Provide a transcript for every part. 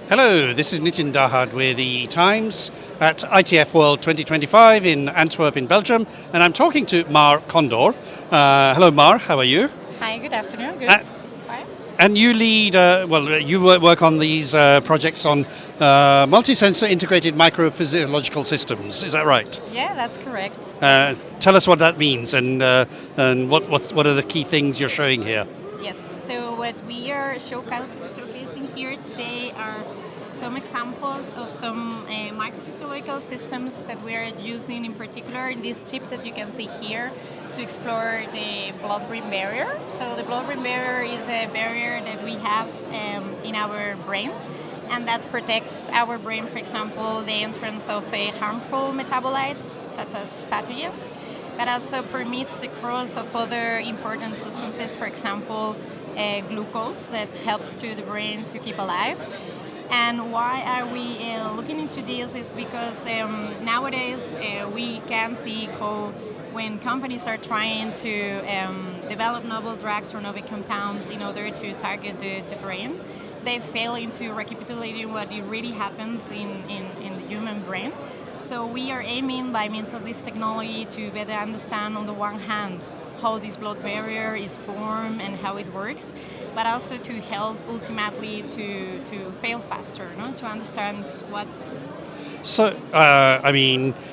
Hello, this is Nitin Dahad with the Times at ITF World 2025 in Antwerp in Belgium, and I'm talking to Mar Condor. Hello Mar, how are you? Hi, good afternoon. Good. Fine. And you lead, you work on these projects on multi-sensor integrated microphysiological systems, is that right? Yeah, that's correct. Tell us what that means and what are the key things you're showing here? Yes, so what we are showcasing here today are some examples of some microphysiological systems that we are using in particular in this tip that you can see here to explore the blood-brain barrier. So the blood-brain barrier is a barrier that we have in our brain, and that protects our brain, for example, the entrance of harmful metabolites such as pathogens, but also permits the cross of other important substances, for example, glucose that helps to the brain to keep alive. And why are we looking into this is because nowadays we can see how when companies are trying to develop novel drugs or novel compounds in order to target the brain, they fail into recapitulating what really happens in the human brain. So we are aiming by means of this technology to better understand on the one hand how this blood barrier is formed and how it works, but also to help ultimately to fail faster, no? To understand what. So,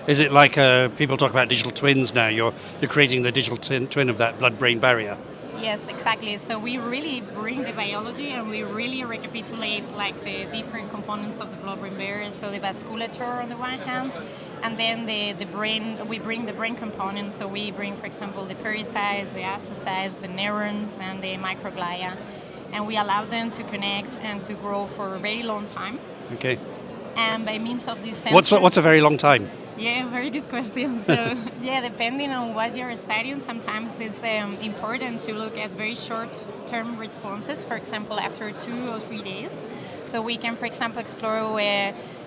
is it like people talk about digital twins now? You're creating the digital twin of that blood-brain barrier. Yes, exactly. So we really bring the biology and we really recapitulate like the different components of the blood-brain barrier. So the vasculature on the one hand, and then the brain. We bring the brain components. So we bring, for example, the pericytes, the astrocytes, the neurons, and the microglia, and we allow them to connect and to grow for a very long time. Okay. And by means of this sensor. What's a very long time? Yeah, very good question. So, yeah, depending on what you're studying, sometimes it's important to look at very short-term responses, for example, after 2 or 3 days. So we can, for example, explore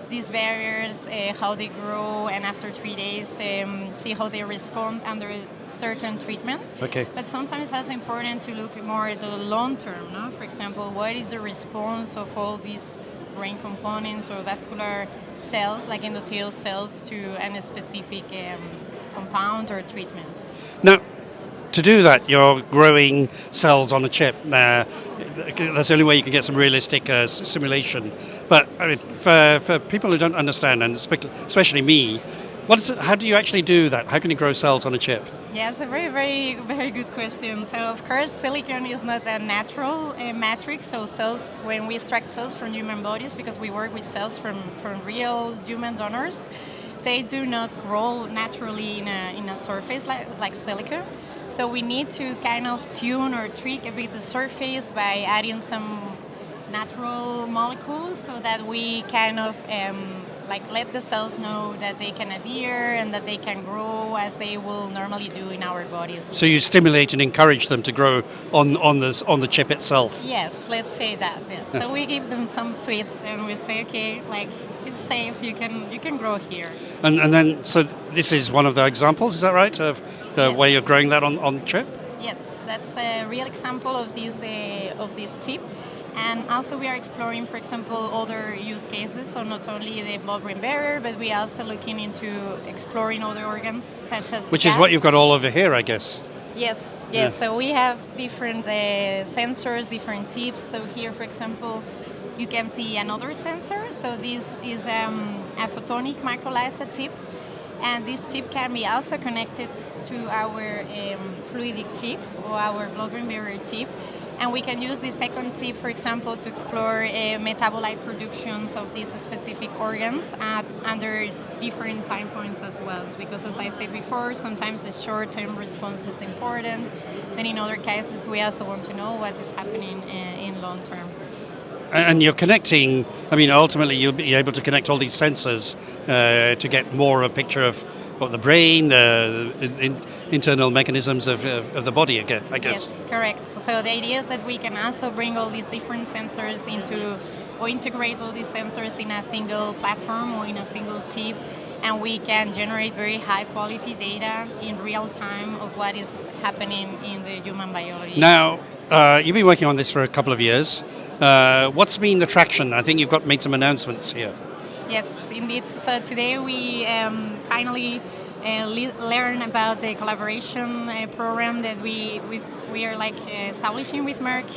these barriers, how they grow, and after 3 days, see how they respond under a certain treatment. Okay. But sometimes it's also important to look more at the long term, no? For example, what is the response of all these brain components or vascular cells, like endothelial cells, to any specific compound or treatment. Now, to do that, you're growing cells on a chip. That's the only way you can get some realistic simulation. But I mean, for people who don't understand, and especially me, how do you actually do that? How can you grow cells on a chip? Yeah, it's a very, very, very good question. So, of course, silicon is not a natural matrix. So cells, when we extract cells from human bodies, because we work with cells from real human donors, they do not grow naturally in a surface like silicon. So we need to kind of tune or tweak a bit the surface by adding some natural molecules so that we kind of let the cells know that they can adhere and that they can grow as they will normally do in our bodies. So you stimulate and encourage them to grow on the chip itself. Yes, let's say that. Yes. So we give them some sweets and we say, okay, it's safe. You can grow here. And then so this is one of the examples. Is that right? Of Yes. where you're growing that on chip. Yes, that's a real example of this tip. And also we are exploring, for example, other use cases, so not only the blood-brain barrier, but we are also looking into exploring other organs, such as Which is what you've got all over here, I guess. Yes. Yeah. So we have different sensors, different tips. So here, for example, you can see another sensor. So this is a photonic microlyzer tip. And this tip can be also connected to our fluidic tip or our blood-brain barrier tip. And we can use the second tip, for example, to explore metabolite productions of these specific organs under different time points as well. Because as I said before, sometimes the short-term response is important. And in other cases, we also want to know what is happening in long term. And you're connecting, ultimately you'll be able to connect all these sensors to get more a picture of what the brain, the internal mechanisms of the body, I guess. Yes, correct. So the idea is that we can also bring all these different sensors or integrate all these sensors in a single platform or in a single tip, and we can generate very high quality data in real time of what is happening in the human biology. Now, you've been working on this for a couple of years. What's been the traction? I think you've made some announcements here. Yes, indeed. So today we finally learn about the collaboration program that we are establishing with Merck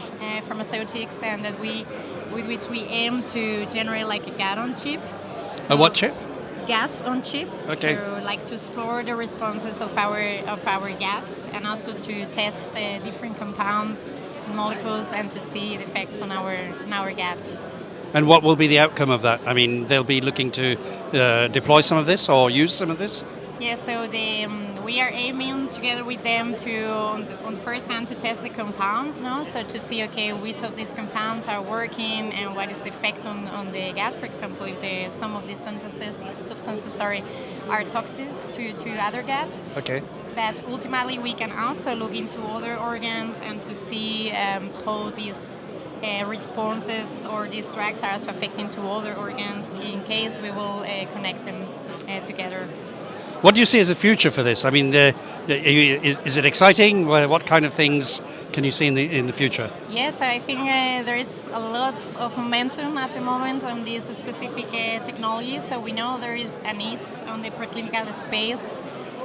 Pharmaceutics, and that with which we aim to generate like a GAT on chip. A what chip? GATs on chip. Okay. So like to explore the responses of our GATs, and also to test different compounds, molecules, and to see the effects on our GATs. And what will be the outcome of that? I mean, they'll be looking to deploy some of this or use some of this? Yeah, so we are aiming together with them to, on the first hand, to test the compounds, no? So to see, okay, which of these compounds are working and what is the effect on the gas, for example, if some of these substances are toxic to other gas. Okay. But ultimately, we can also look into other organs and to see how these responses or these drugs are also affecting to other organs. In case we will connect them together. What do you see as a future for this? I mean, is it exciting? What kind of things can you see in the future? Yes, I think there is a lot of momentum at the moment on this specific technology. So we know there is a need on the preclinical space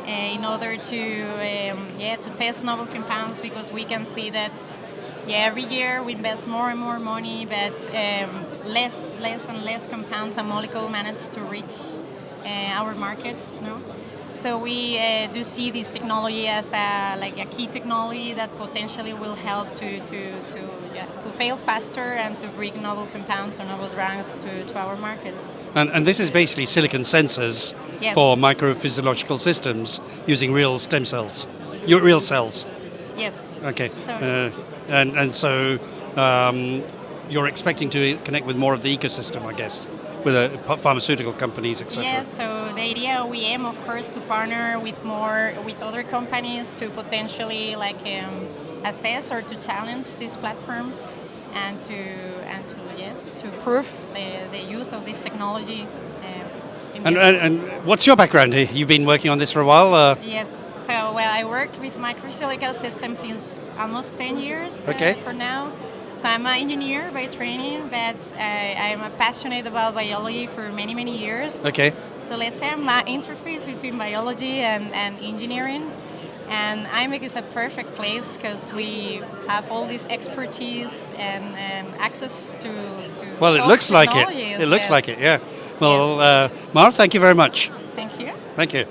in order to test novel compounds, because we can see that every year we invest more and more money, but less and less compounds and molecules manage to reach our markets. No? So we do see this technology as a key technology that potentially will help to fail faster and to bring novel compounds or novel drugs to our markets. And this is basically silicon sensors Yes. for microphysiological systems using real stem cells, real cells. Yes. Okay. So, So you're expecting to connect with more of the ecosystem, I guess, with pharmaceutical companies, etc. yes, so the idea, we aim, of course, to partner with other companies to potentially assess or to challenge this platform, and to prove the use of this technology. And what's your background here? You've been working on this for a while? Yes. So, well, I work with Micrysiological systems since almost 10 years for now. So I'm an engineer by training, but I'm passionate about biology for many, many years. Okay. So let's say I'm an interface between biology and engineering. And imec is a perfect place because we have all this expertise and access to Well, it looks like it. technologies. It looks Yes. like it, yeah. Well, Mar, thank you very much. Thank you. Thank you.